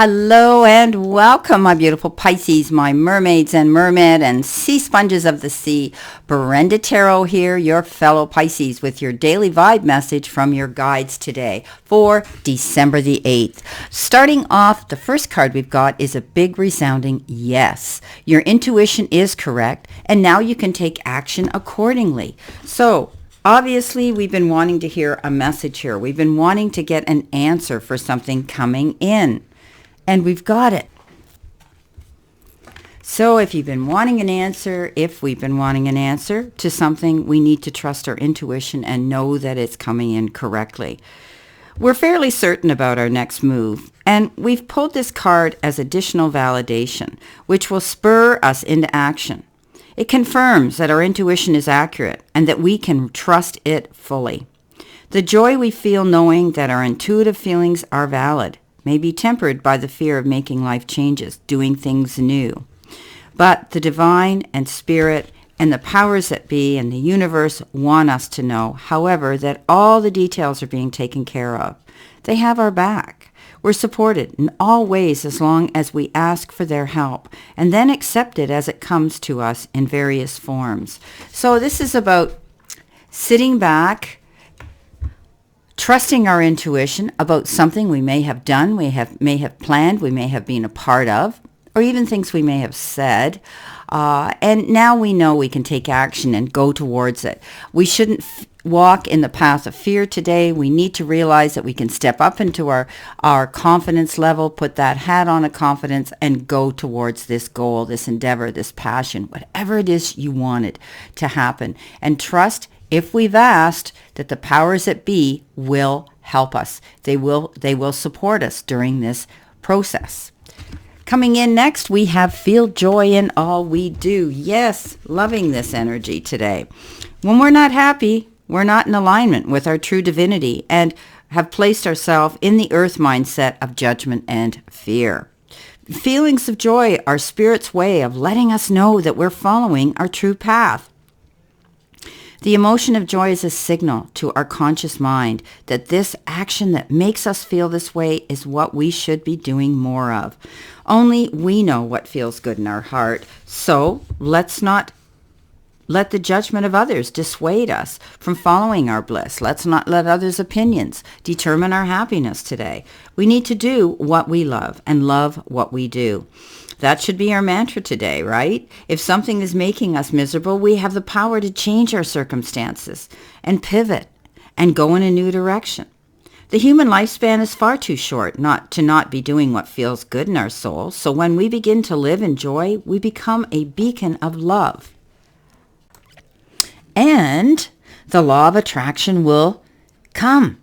Hello and welcome, my beautiful Pisces, my mermaids and mermen and sea sponges of the sea. Brenda Taro here, your fellow Pisces, with your daily vibe message from your guides today for December the 8th. Starting off, the first card we've got is a big resounding yes. Your intuition is correct, and now you can take action accordingly. So, obviously, we've been wanting to hear a message here. We've been wanting to get an answer for something coming in. And we've got it. So if you've been wanting an answer, if we've been wanting an answer to something, we need to trust our intuition and know that it's coming in correctly. We're fairly certain about our next move, and we've pulled this card as additional validation, which will spur us into action. It confirms that our intuition is accurate and that we can trust it fully. The joy we feel knowing that our intuitive feelings are valid may be tempered by the fear of making life changes, doing things new. But the divine and spirit and the powers that be and the universe want us to know, however, that all the details are being taken care of. They have our back. We're supported in all ways as long as we ask for their help and then accept it as it comes to us in various forms. So this is about sitting back, trusting our intuition about something we may have done, may have planned, we may have been a part of, or even things we may have said. And now we know we can take action and go towards it. We shouldn't walk in the path of fear today. We need to realize that we can step up into our confidence level, put that hat on of confidence, and go towards this goal, this endeavor, this passion, whatever it is you wanted to happen. And trust, if we've asked, that the powers that be will help us. They will support us during this process. Coming in next, we have feel joy in all we do. Yes, loving this energy today. When we're not happy, we're not in alignment with our true divinity and have placed ourselves in the earth mindset of judgment and fear. Feelings of joy are Spirit's way of letting us know that we're following our true path. The emotion of joy is a signal to our conscious mind that this action that makes us feel this way is what we should be doing more of. Only we know what feels good in our heart, so let's not let the judgment of others dissuade us from following our bliss. Let's not let others' opinions determine our happiness today. We need to do what we love and love what we do. That should be our mantra today, right? If something is making us miserable, we have the power to change our circumstances and pivot and go in a new direction. The human lifespan is far too short not to be doing what feels good in our soul. So when we begin to live in joy, we become a beacon of love. And the law of attraction will come,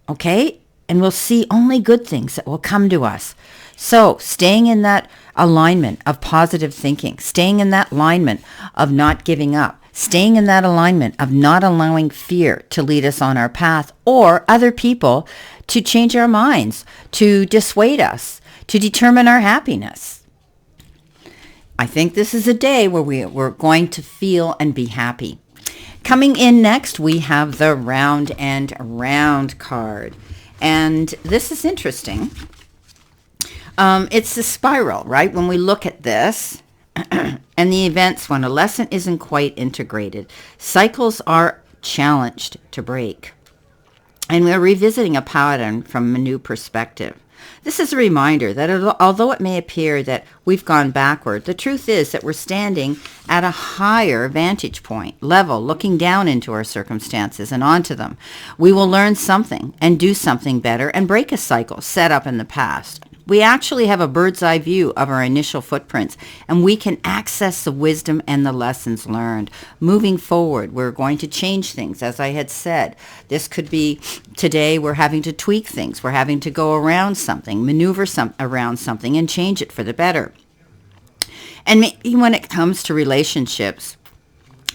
okay? And we'll see only good things that will come to us. So staying in that alignment of positive thinking, staying in that alignment of not giving up, staying in that alignment of not allowing fear to lead us on our path or other people to change our minds, to dissuade us, to determine our happiness. I think this is a day where we're going to feel and be happy. Coming in next, we have the round and round card. And this is interesting. It's the spiral, right? When we look at this and the events when a lesson isn't quite integrated, cycles are challenged to break. And we're revisiting a pattern from a new perspective. This is a reminder that although it may appear that we've gone backward, the truth is that we're standing at a higher vantage point, level, looking down into our circumstances and onto them. We will learn something and do something better and break a cycle set up in the past. We actually have a bird's eye view of our initial footprints, and we can access the wisdom and the lessons learned. Moving forward, we're going to change things, as I had said. This could be today we're having to tweak things. We're having to go around something, maneuver around something, and change it for the better. And maybe when it comes to relationships,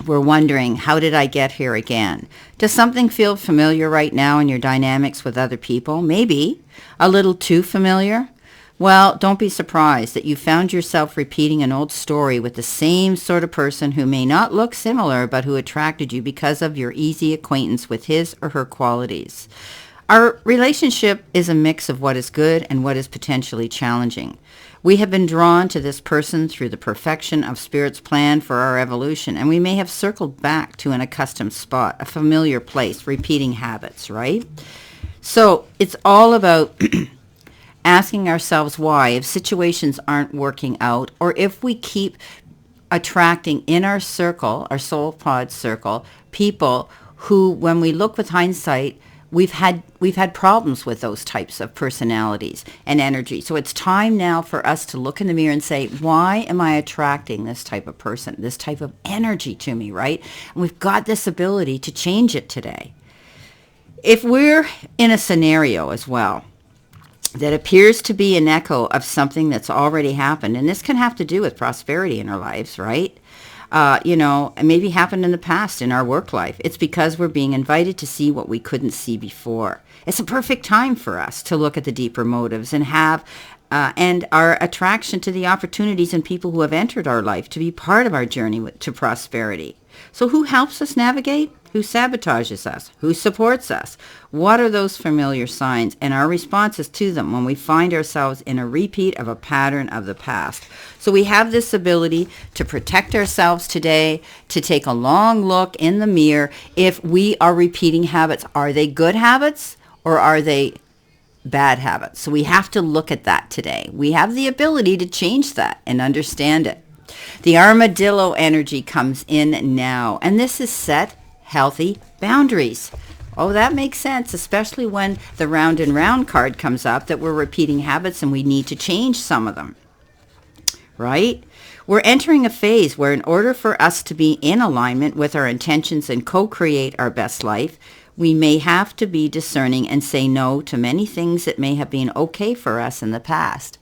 we're wondering, how did I get here again? Does something feel familiar right now in your dynamics with other people? Maybe a little too familiar? Well, don't be surprised that you found yourself repeating an old story with the same sort of person who may not look similar, but who attracted you because of your easy acquaintance with his or her qualities. Our relationship is a mix of what is good and what is potentially challenging. We have been drawn to this person through the perfection of Spirit's plan for our evolution, and we may have circled back to an accustomed spot, a familiar place, repeating habits, right? So it's all about asking ourselves why, if situations aren't working out, or if we keep attracting in our circle, our soul pod circle, people who, when we look with hindsight, we've had problems with those types of personalities and energy. So it's time now for us to look in the mirror and say, why am I attracting this type of person, this type of energy to me, right? And we've got this ability to change it today. If we're in a scenario as well that appears to be an echo of something that's already happened, and this can have to do with prosperity in our lives, right? Maybe happened in the past in our work life. It's because we're being invited to see what we couldn't see before. It's a perfect time for us to look at the deeper motives and and our attraction to the opportunities and people who have entered our life to be part of our journey to prosperity. So who helps us navigate? Who sabotages us? Who supports us? What are those familiar signs and our responses to them when we find ourselves in a repeat of a pattern of the past? So we have this ability to protect ourselves today, to take a long look in the mirror. If we are repeating habits, are they good habits or are they bad habits? So we have to look at that today. We have the ability to change that and understand it. The armadillo energy comes in now, and this is set healthy boundaries. Oh, that makes sense, especially when the round and round card comes up that we're repeating habits and we need to change some of them, right? We're entering a phase where in order for us to be in alignment with our intentions and co-create our best life, we may have to be discerning and say no to many things that may have been okay for us in the past.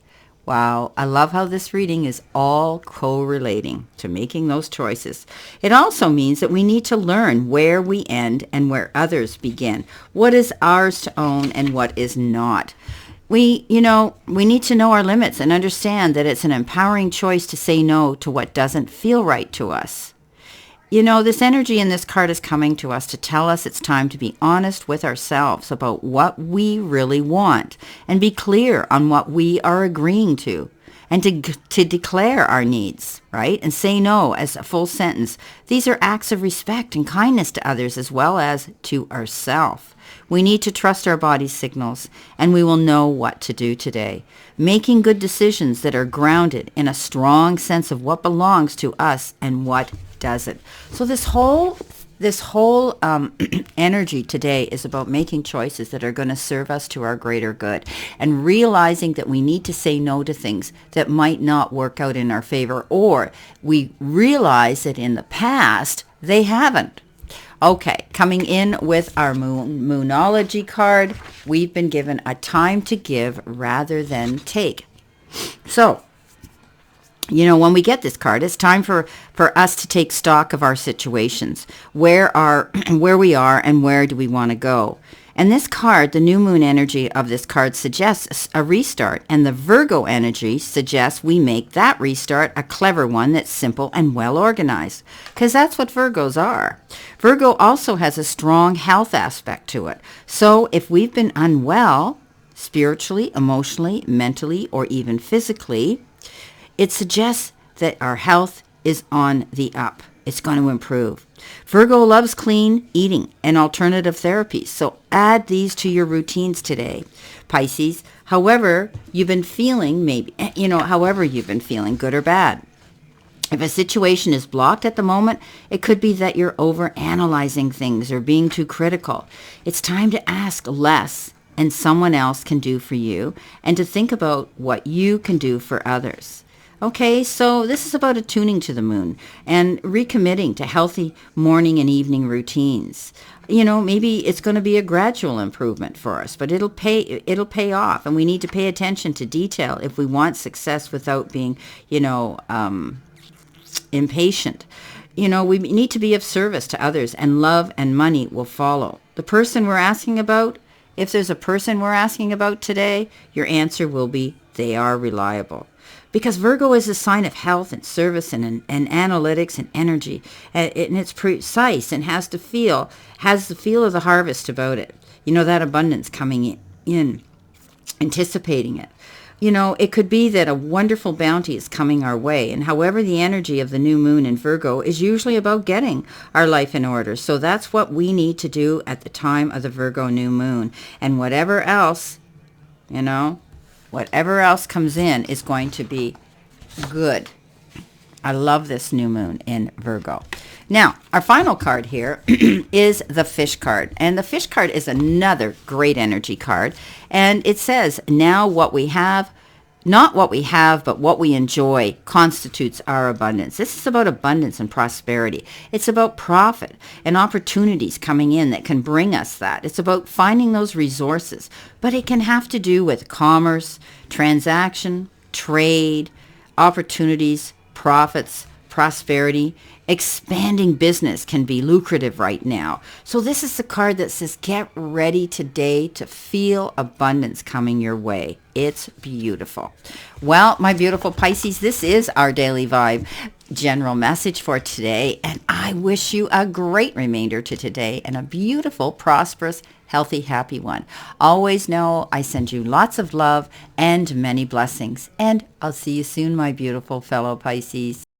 Wow, I love how this reading is all correlating to making those choices. It also means that we need to learn where we end and where others begin. What is ours to own and what is not. We need to know our limits and understand that it's an empowering choice to say no to what doesn't feel right to us. This energy in this card is coming to us to tell us it's time to be honest with ourselves about what we really want and be clear on what we are agreeing to and to declare our needs, right? And say no as a full sentence. These are acts of respect and kindness to others as well as to ourselves. We need to trust our body's signals, and we will know what to do today. Making good decisions that are grounded in a strong sense of what belongs to us and what doesn't. So this whole energy today is about making choices that are going to serve us to our greater good and realizing that we need to say no to things that might not work out in our favor, or we realize that in the past they haven't. Okay, coming in with our Moonology card, we've been given a time to give rather than take. So, when we get this card, it's time for us to take stock of our situations. Where we are and where do we want to go? And this card, the new moon energy of this card suggests a restart, and the Virgo energy suggests we make that restart a clever one that's simple and well organized, because that's what Virgos are. Virgo also has a strong health aspect to it. So if we've been unwell, spiritually, emotionally, mentally, or even physically, it suggests that our health is on the up. It's going to improve. Virgo loves clean eating and alternative therapies, so add these to your routines today. Pisces, however you've been feeling, good or bad. If a situation is blocked at the moment, it could be that you're overanalyzing things or being too critical. It's time to ask less and someone else can do for you, and to think about what you can do for others. Okay, so this is about attuning to the moon and recommitting to healthy morning and evening routines. Maybe it's going to be a gradual improvement for us, but it'll pay off, and we need to pay attention to detail if we want success without being, impatient. We need to be of service to others, and love and money will follow. The person we're asking about, if there's a person we're asking about today, your answer will be they are reliable. Because Virgo is a sign of health and service and analytics and energy. And it's precise and has the feel of the harvest about it. that abundance coming in, anticipating it. It could be that a wonderful bounty is coming our way. And however, the energy of the new moon in Virgo is usually about getting our life in order. So that's what we need to do at the time of the Virgo new moon. And whatever else comes in is going to be good. I love this new moon in Virgo. Now, our final card here is the Fish card. And the Fish card is another great energy card. And it says, now what we have, not what we have, but what we enjoy constitutes our abundance. This is about abundance and prosperity. It's about profit and opportunities coming in that can bring us that. It's about finding those resources. But it can have to do with commerce, transaction, trade, opportunities, profits, prosperity. Expanding business can be lucrative right now. So this is the card that says, get ready today to feel abundance coming your way. It's beautiful. Well, my beautiful Pisces, this is our Daily Vibe general message for today. And I wish you a great remainder to today and a beautiful, prosperous, healthy, happy one. Always know I send you lots of love and many blessings. And I'll see you soon, my beautiful fellow Pisces.